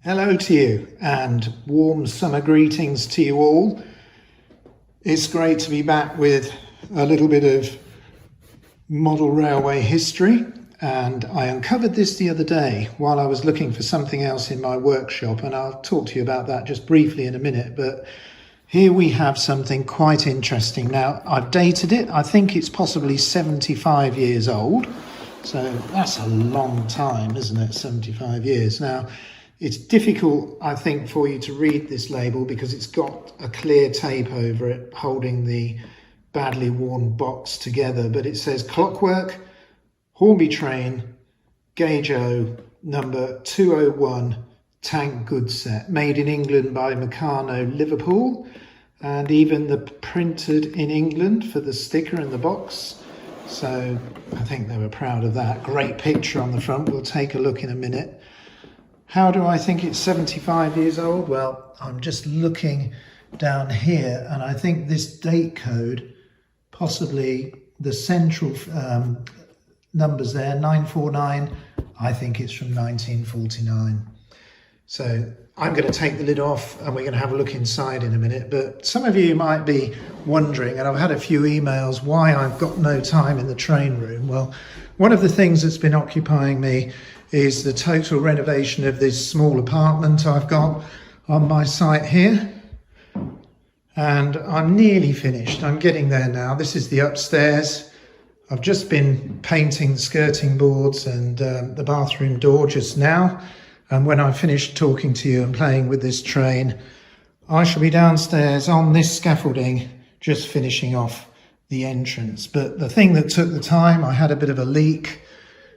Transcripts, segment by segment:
Hello to you and warm summer greetings to you all. It's great to be back with a little bit of model railway history, and I uncovered this the other day while I was looking for something else in my workshop, and I'll talk to you about that just briefly in a minute. But here we have something quite interesting. Now, I've dated it. I think it's possibly 75 years old, so that's a long time, isn't it? 75 years. Now, it's difficult, I think, for you to read this label because it's got a clear tape over it holding the badly worn box together, but it says Clockwork Hornby train, gauge O, number 201, tank goods set, made in England by Meccano, Liverpool, and even the printed in England for the sticker and the box. So I think they were proud of that. Great picture on the front. We'll take a look in a minute. How do I think it's 75 years old? Well, I'm just looking down here, and I think this date code, possibly the central numbers there, 949, I think it's from 1949. So I'm going to take the lid off and we're going to have a look inside in a minute. But some of you might be wondering, and I've had a few emails, why I've got no time in the train room. Well, one of the things that's been occupying me is the total renovation of this small apartment I've got on my site here. And I'm nearly finished. I'm getting there now. This is the upstairs. I've just been painting the skirting boards and the bathroom door just now. And when I'm finished talking to you and playing with this train, I shall be downstairs on this scaffolding, just finishing off the entrance. But the thing that took the time, I had a bit of a leak.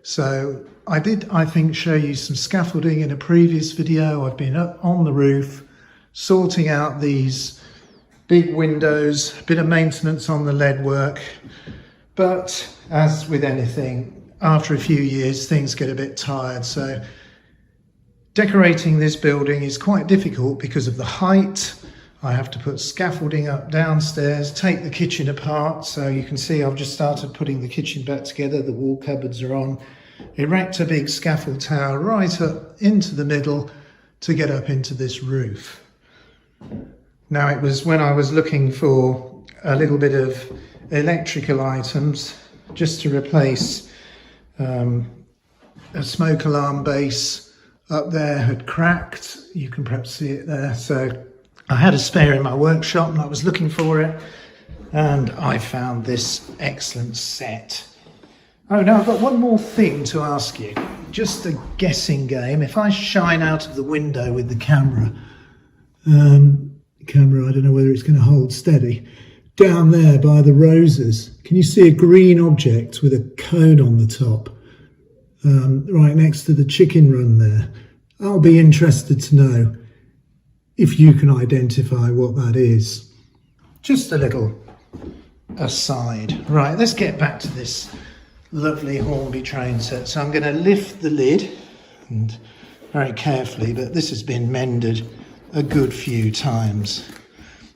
So I did, I think, show you some scaffolding in a previous video. I've been up on the roof, sorting out these big windows, a bit of maintenance on the lead work. But as with anything, after a few years, things get a bit tired. So decorating this building is quite difficult because of the height. I have to put scaffolding up downstairs, take the kitchen apart. So you can see I've just started putting the kitchen back together. The wall cupboards are on. Erect a big scaffold tower right up into the middle to get up into this roof. Now, it was when I was looking for a little bit of electrical items just to replace a smoke alarm base up there had cracked. You can perhaps see it there. So I had a spare in my workshop and I was looking for it, and I found this excellent set. Oh, now I've got one more thing to ask you. Just a guessing game. If I shine out of the window with the camera, I don't know whether it's going to hold steady, down there by the roses, can you see a green object with a cone on the top, right next to the chicken run there? I'll be interested to know if you can identify what that is. Just a little aside. Right, let's get back to this lovely Hornby train set. So I'm going to lift the lid, and very carefully, but this has been mended a good few times.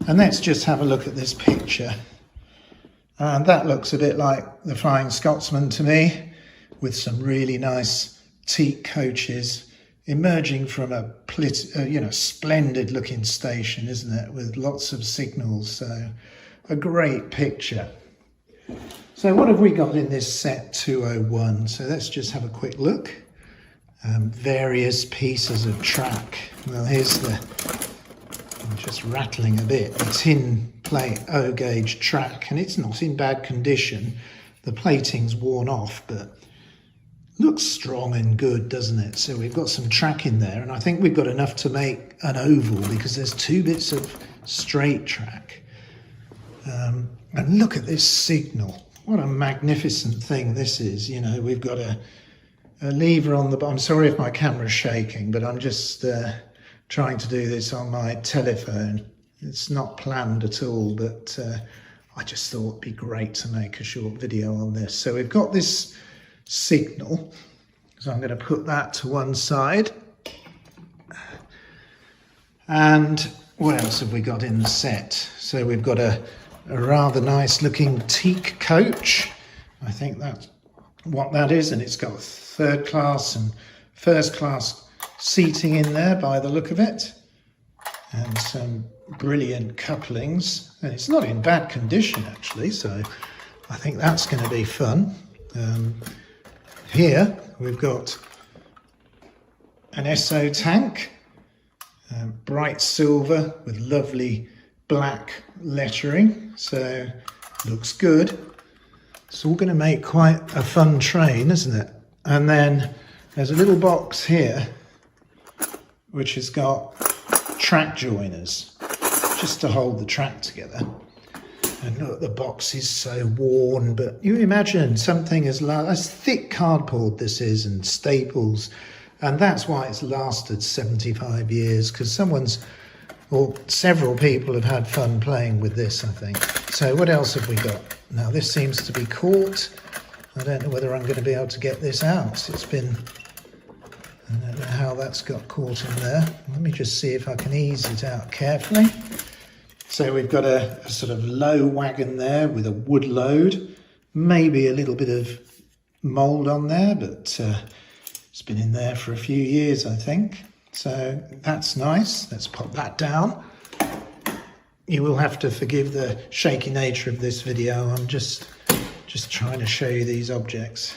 And let's just have a look at this picture. And that looks a bit like the Flying Scotsman to me, with some really nice teak coaches emerging from a splendid looking station, isn't it, with lots of signals. So a great picture. So what have we got in this set 201? So let's just have a quick look. Various pieces of track. Well, here's I'm just rattling a bit, the tin plate O gauge track, and it's not in bad condition. The plating's worn off, but looks strong and good, doesn't it? So we've got some track in there, and I think we've got enough to make an oval because there's two bits of straight track. And look at this signal. What a magnificent thing this is. You know, we've got a lever on the bottom. I'm sorry if my camera's shaking, but I'm just trying to do this on my telephone. It's not planned at all, but I just thought it'd be great to make a short video on this. So we've got this signal, so I'm going to put that to one side. And what else have we got in the set? So we've got a rather nice looking teak coach. I think that's what that is, and it's got third class and first class seating in there by the look of it, and some brilliant couplings, and it's not in bad condition actually, so I think that's going to be fun. Here we've got an SO tank, bright silver with lovely black lettering, so looks good. It's all going to make quite a fun train, isn't it? And then there's a little box here which has got track joiners just to hold the track together. And look, the box is so worn, but you imagine something as thick cardboard this is, and staples, and that's why it's lasted 75 years, because several people have had fun playing with this, I think. So what else have we got? Now this seems to be caught. I don't know whether I'm going to be able to get this out. I don't know how that's got caught in there. Let me just see if I can ease it out carefully. So we've got a sort of low wagon there with a wood load, maybe a little bit of mould on there, but it's been in there for a few years, I think. So that's nice. Let's pop that down. You will have to forgive the shaky nature of this video. I'm just trying to show you these objects.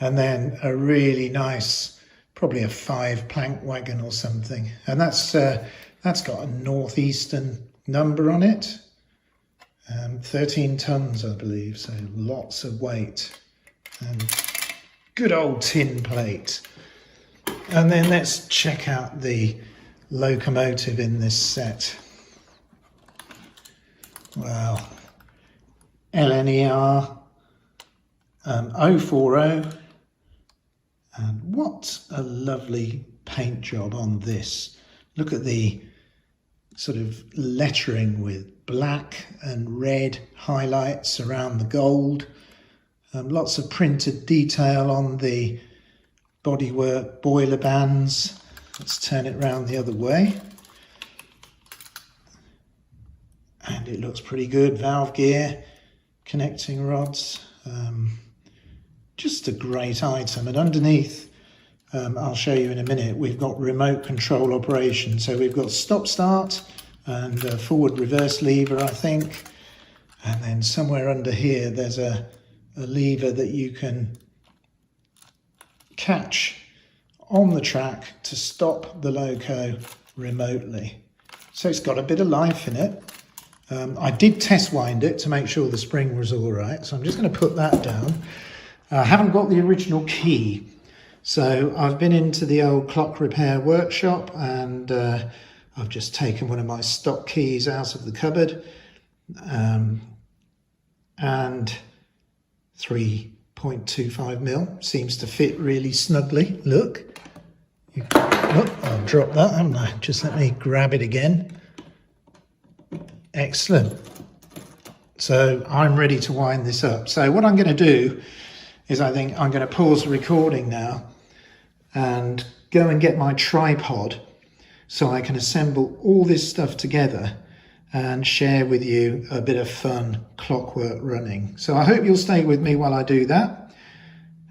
And then a really nice, probably a 5-plank wagon or something. And that's got a northeastern number on it. 13 tons, I believe, so lots of weight. And good old tin plate. And then let's check out the locomotive in this set. Wow. LNER 040. And what a lovely paint job on this. Look at the sort of lettering with black and red highlights around the gold. Lots of printed detail on the bodywork boiler bands. Let's turn it around the other way. And it looks pretty good. Valve gear, connecting rods. Just a great item. And underneath, I'll show you in a minute, we've got remote control operation. So we've got stop start and a forward reverse lever, I think. And then somewhere under here, there's a lever that you can catch on the track to stop the loco remotely. So it's got a bit of life in it. I did test wind it to make sure the spring was all right. So I'm just going to put that down. I haven't got the original key. So I've been into the old clock repair workshop, and I've just taken one of my stock keys out of the cupboard, and 3.25mm seems to fit really snugly. Look, I'll drop that, haven't I? Just let me grab it again. Excellent. So I'm ready to wind this up. So what I'm going to do is I think I'm going to pause the recording now and go and get my tripod so I can assemble all this stuff together and share with you a bit of fun clockwork running. So I hope you'll stay with me while I do that,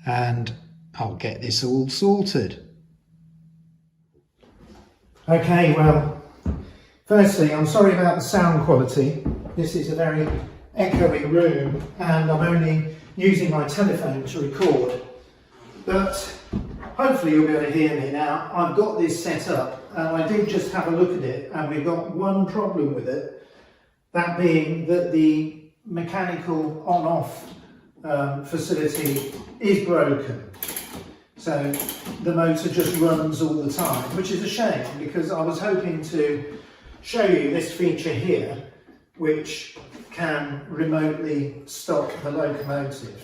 and I'll get this all sorted. Okay, well, firstly, I'm sorry about the sound quality. This is a very echoey room, and I'm only using my telephone to record, but hopefully you'll be able to hear me now. I've got this set up, and I did just have a look at it, and we've got one problem with it, that being that the mechanical on-off facility is broken. So the motor just runs all the time, which is a shame, because I was hoping to show you this feature here, which can remotely stop the locomotive.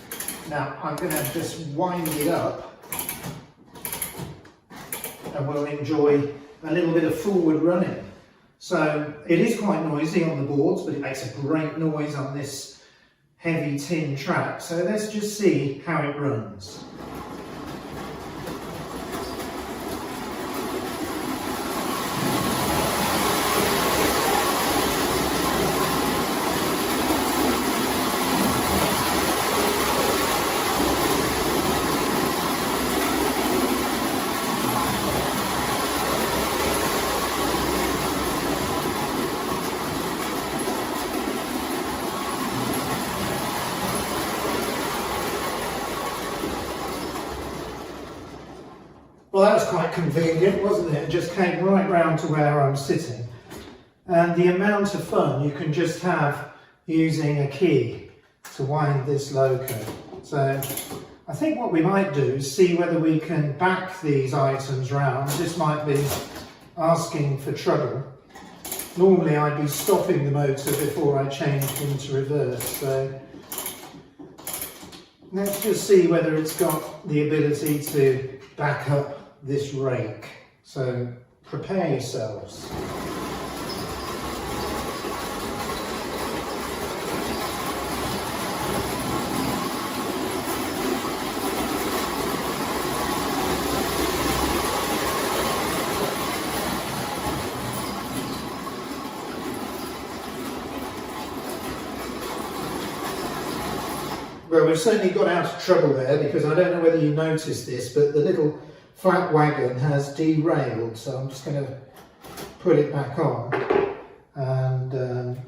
Now I'm going to just wind it up, and we'll enjoy a little bit of forward running. So it is quite noisy on the boards, but it makes a great noise on this heavy tin track. So let's just see how it runs. Well, that was quite convenient, wasn't it? It just came right round to where I'm sitting. And the amount of fun you can just have using a key to wind this loco. So I think what we might do is see whether we can back these items round. This might be asking for trouble. Normally I'd be stopping the motor before I changed into reverse. So let's just see whether it's got the ability to back up this rake. So prepare yourselves. Well, we've certainly got out of trouble there, because I don't know whether you noticed this, but the little flat wagon has derailed, so I'm just going to put it back on. And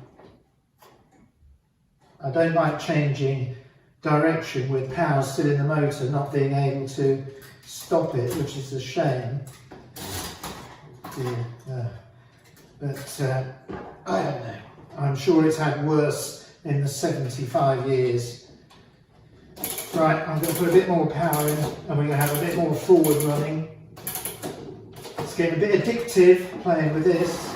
I don't like changing direction with power still in the motor, not being able to stop it, which is a shame. But I don't know. I'm sure it's had worse in the 75 years. Right, I'm going to put a bit more power in, and we're going to have a bit more forward running. It's getting a bit addictive playing with this.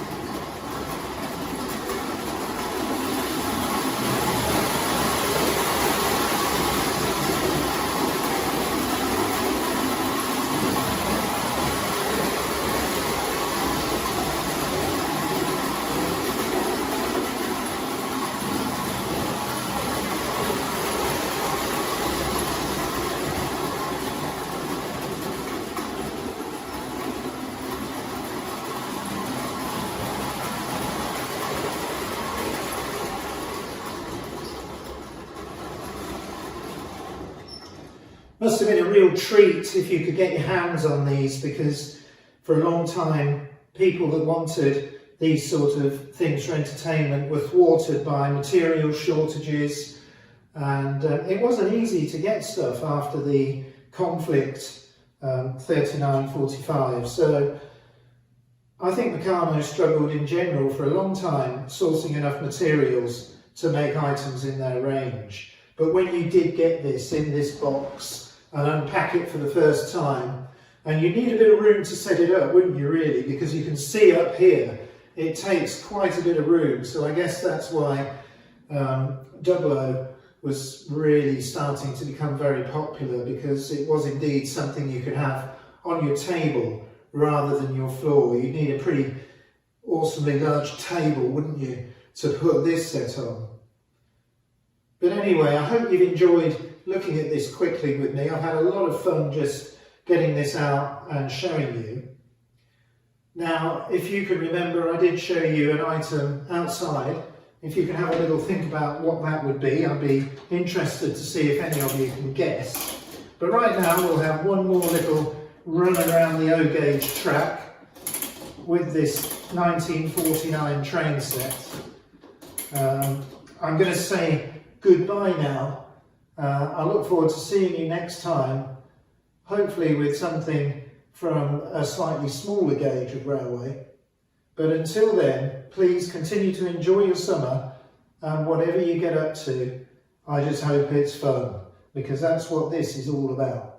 Must have been a real treat if you could get your hands on these, because for a long time people that wanted these sort of things for entertainment were thwarted by material shortages, and it wasn't easy to get stuff after the conflict 39-45. So I think Meccano struggled in general for a long time sourcing enough materials to make items in their range. But when you did get this in this box and unpack it for the first time, and you need a bit of room to set it up, wouldn't you really? Because you can see up here, it takes quite a bit of room. So I guess that's why O was really starting to become very popular, because it was indeed something you could have on your table rather than your floor. You'd need a pretty awesomely large table, wouldn't you, to put this set on. But anyway, I hope you've enjoyed looking at this quickly with me. I've had a lot of fun just getting this out and showing you. Now, if you can remember, I did show you an item outside. If you can have a little think about what that would be, I'd be interested to see if any of you can guess. But right now we'll have one more little run around the O Gauge track with this 1949 train set. I'm going to say goodbye now. I look forward to seeing you next time, hopefully with something from a slightly smaller gauge of railway. But until then, please continue to enjoy your summer, and whatever you get up to, I just hope it's fun, because that's what this is all about.